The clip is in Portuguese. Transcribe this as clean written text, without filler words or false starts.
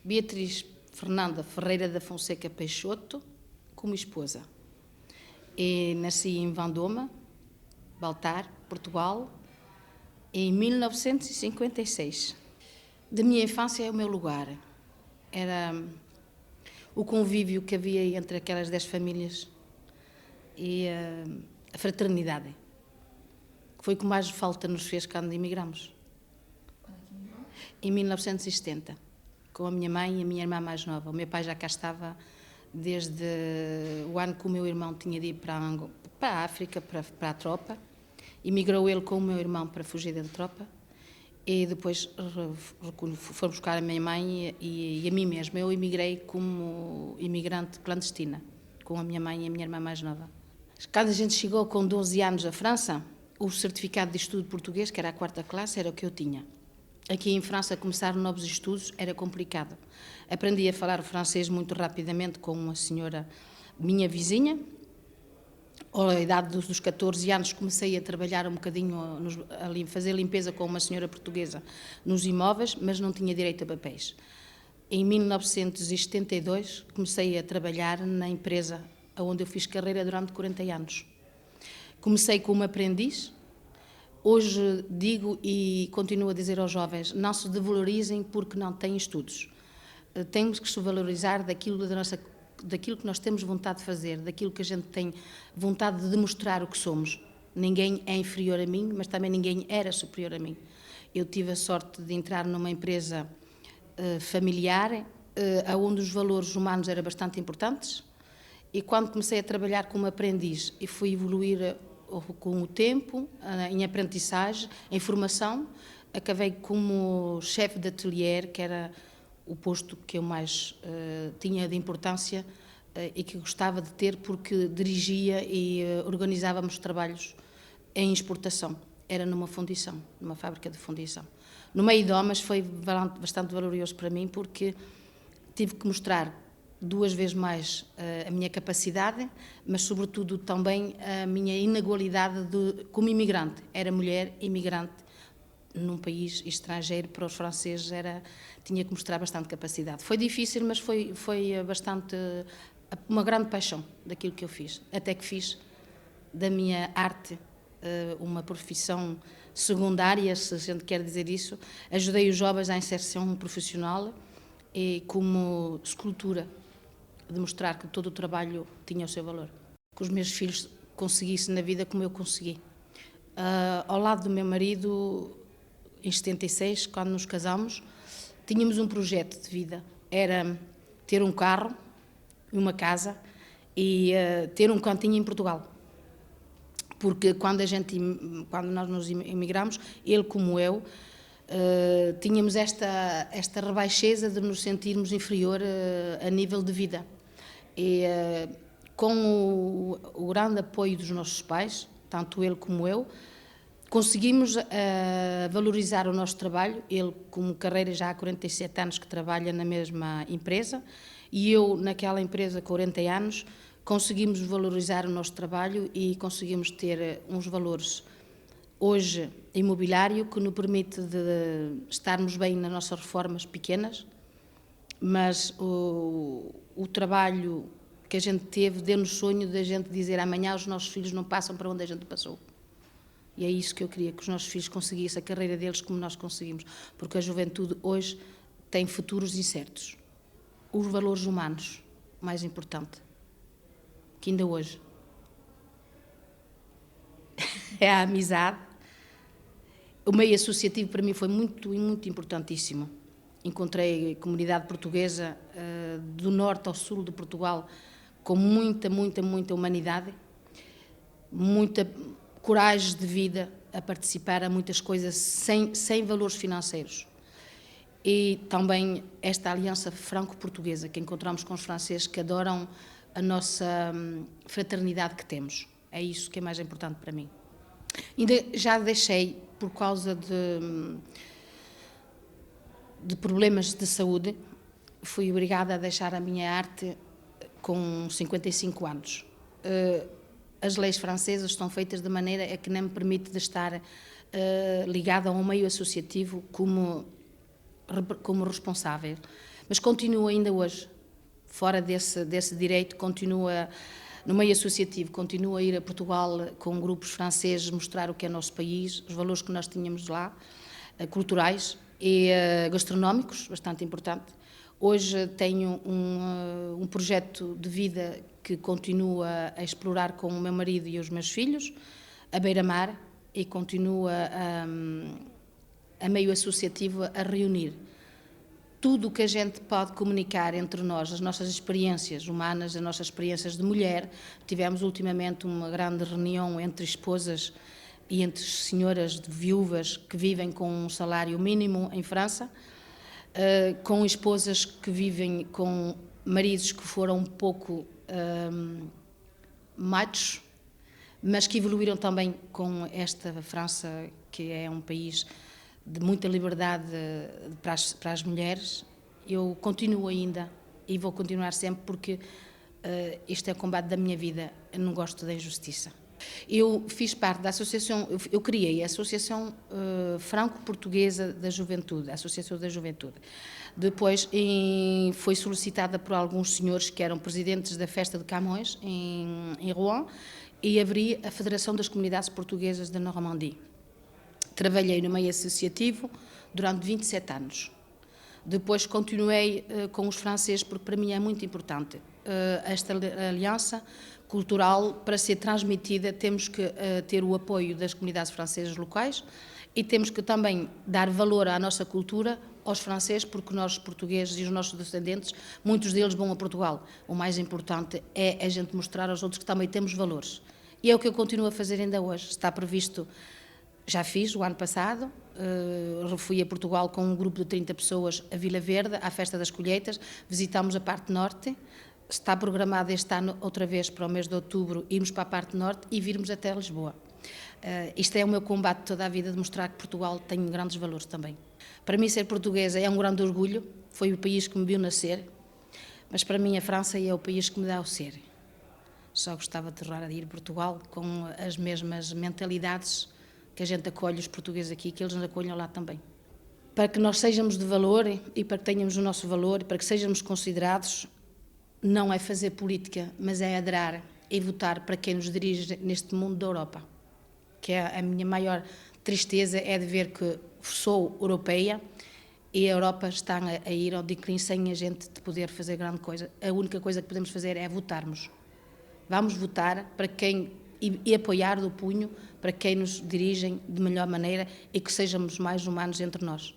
Beatriz Fernanda Ferreira da Fonseca Peixoto, como esposa. E nasci em Vendôme, Baltar, Portugal, em 1956. Da minha infância é o meu lugar. Era o convívio que havia entre aquelas 10 famílias e a fraternidade. Foi o que mais falta nos fez quando emigramos. Em 1970, com a minha mãe e a minha irmã mais nova. O meu pai já cá estava desde o ano que o meu irmão tinha de ir para a África, para a tropa. Emigrou ele com o meu irmão para fugir da tropa. E depois foram buscar a minha mãe e a mim mesma. Eu emigrei como imigrante clandestina, com a minha mãe e a minha irmã mais nova. Quando a gente chegou com 12 anos à França, o certificado de estudo português, que era a 4ª classe, era o que eu tinha. Aqui em França, começar novos estudos era complicado. Aprendi a falar o francês muito rapidamente com uma senhora, minha vizinha. À idade dos 14 anos comecei a trabalhar um bocadinho, a fazer limpeza com uma senhora portuguesa nos imóveis, mas não tinha direito a papéis. Em 1972 comecei a trabalhar na empresa onde eu fiz carreira durante 40 anos. Comecei como aprendiz. Hoje digo e continuo a dizer aos jovens, não se devalorizem porque não têm estudos. Temos que se valorizar daquilo que nós temos vontade de fazer, daquilo que a gente tem vontade de demonstrar o que somos. Ninguém é inferior a mim, mas também ninguém era superior a mim. Eu tive a sorte de entrar numa empresa familiar, onde os valores humanos eram bastante importantes, e quando comecei a trabalhar como aprendiz e fui evoluir com o tempo, em aprendizagem, em formação, acabei como chefe de atelier, que era o posto que eu mais tinha de importância e que gostava de ter porque dirigia e organizávamos trabalhos em exportação. Era numa fundição, numa fábrica de fundição. No meio de homens foi bastante valoroso para mim porque tive que mostrar 2 vezes mais a minha capacidade, mas sobretudo também a minha inigualdade como imigrante. Era mulher imigrante num país estrangeiro, para os franceses tinha que mostrar bastante capacidade. Foi difícil, mas foi bastante uma grande paixão daquilo que eu fiz. Até que fiz da minha arte uma profissão secundária, se a gente quer dizer isso. Ajudei os jovens à inserção profissional e como escultura, demonstrar que todo o trabalho tinha o seu valor. Que os meus filhos conseguissem na vida como eu consegui. Ao lado do meu marido, em 76, quando nos casámos, tínhamos um projeto de vida. Era ter um carro, uma casa e ter um cantinho em Portugal. Porque quando nós nos emigramos, ele como eu, tínhamos esta rebaixeza de nos sentirmos inferior a nível de vida. E com o grande apoio dos nossos pais, tanto ele como eu, conseguimos valorizar o nosso trabalho. Ele, como carreira, já há 47 anos que trabalha na mesma empresa, e eu, naquela empresa, 40 anos, conseguimos valorizar o nosso trabalho e conseguimos ter uns valores, hoje, imobiliário, que nos permite de estarmos bem nas nossas reformas pequenas, mas o trabalho que a gente teve deu-nos sonho de a gente dizer amanhã os nossos filhos não passam para onde a gente passou. E é isso que eu queria, que os nossos filhos conseguissem a carreira deles como nós conseguimos, porque a juventude hoje tem futuros incertos. Os valores humanos, mais importante, que ainda hoje é a amizade. O meio associativo para mim foi muito importantíssimo. Encontrei comunidade portuguesa do norte ao sul de Portugal com muita humanidade, muita coragem de vida a participar a muitas coisas sem valores financeiros. E também esta aliança franco-portuguesa que encontramos com os franceses, que adoram a nossa fraternidade que temos. É isso que é mais importante para mim. Ainda já deixei, por causa de problemas de saúde, fui obrigada a deixar a minha arte com 55 anos. As leis francesas estão feitas de maneira a que não me permite de estar ligada a um meio associativo como responsável. mas continua ainda hoje, fora desse direito, continua no meio associativo, continua a ir a Portugal com grupos franceses, mostrar o que é o nosso país, os valores que nós tínhamos lá, culturais e gastronómicos, bastante importante. Hoje tenho um projeto de vida que continua a explorar com o meu marido e os meus filhos, a beira-mar, e continua a meio associativo a reunir tudo o que a gente pode comunicar entre nós, as nossas experiências humanas, as nossas experiências de mulher. Tivemos ultimamente uma grande reunião entre esposas e entre senhoras de viúvas que vivem com um salário mínimo em França, com esposas que vivem com maridos que foram um pouco machos, mas que evoluíram também com esta França, que é um país de muita liberdade para as mulheres. Eu continuo ainda e vou continuar sempre, porque este é o combate da minha vida. Eu não gosto da injustiça. Eu fiz parte da associação, eu criei a Associação Franco-Portuguesa da Juventude, a Associação da Juventude. Depois foi solicitada por alguns senhores que eram presidentes da Festa de Camões, em Rouen, e abri a Federação das Comunidades Portuguesas da Normandie. Trabalhei no meio associativo durante 27 anos. Depois continuei com os franceses, porque para mim é muito importante. Esta aliança cultural, para ser transmitida, temos que ter o apoio das comunidades francesas locais e temos que também dar valor à nossa cultura, aos franceses, porque nós, portugueses e os nossos descendentes, muitos deles vão a Portugal. O mais importante é a gente mostrar aos outros que também temos valores. E é o que eu continuo a fazer ainda hoje. Está previsto. Já fiz o ano passado, fui a Portugal com um grupo de 30 pessoas a Vila Verde, à Festa das Colheitas, visitámos a parte norte, está programado este ano outra vez para o mês de outubro irmos para a parte norte e virmos até Lisboa. Isto é o meu combate toda a vida, de mostrar que Portugal tem grandes valores também. Para mim ser portuguesa é um grande orgulho, foi o país que me viu nascer, mas para mim a França é o país que me dá o ser. Só gostava de ir a Portugal com as mesmas mentalidades que a gente acolhe os portugueses aqui, que eles nos acolham lá também. Para que nós sejamos de valor e para que tenhamos o nosso valor e para que sejamos considerados, não é fazer política, mas é aderar e votar para quem nos dirige neste mundo da Europa. Que é a minha maior tristeza, é de ver que sou europeia e a Europa está a ir ao declínio sem a gente de poder fazer grande coisa. A única coisa que podemos fazer é votarmos. Vamos votar para quem e apoiar do punho para quem nos dirigem de melhor maneira e que sejamos mais humanos entre nós.